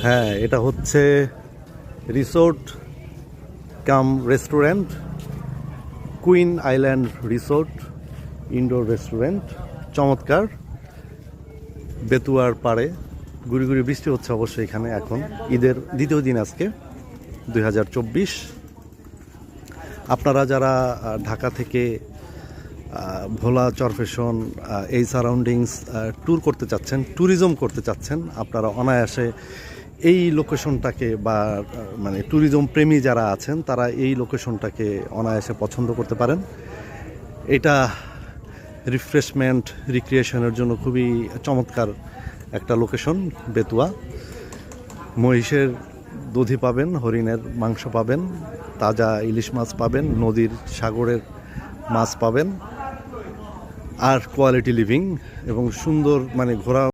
হ্যাঁ, এটা হচ্ছে রিসোর্ট কাম restaurant, queen island resort indoor restaurant. চমৎকার, বেতুয়ার পাড়ে গুড়ি গুড়ি বৃষ্টি হচ্ছে অবশ্যই এখানে। এখন ঈদের দ্বিতীয় দিন আজকে 2024। আপনারা যারা ঢাকা থেকে ভোলা চরফেশন এই সারাউন্ডিংস ট্যুর করতে চাচ্ছেন, ট্যুরিজম করতে চাচ্ছেন, আপনারা অনায়াসে এই লোকেশনটাকে বা মানে ট্যুরিজম প্রেমী যারা আছেন তারা এই লোকেশনটাকে অনায়াসে পছন্দ করতে পারেন। এটা রিফ্রেশমেন্ট রিক্রিয়েশনের জন্য খুবই চমৎকার একটা লোকেশন। বেতুয়া, মহিষের দধি পাবেন, হরিণের মাংস পাবেন, তাজা ইলিশ মাছ পাবেন, নদীর সাগরের মাছ পাবেন, আর কোয়ালিটি লিভিং এবং সুন্দর মানে ঘোরা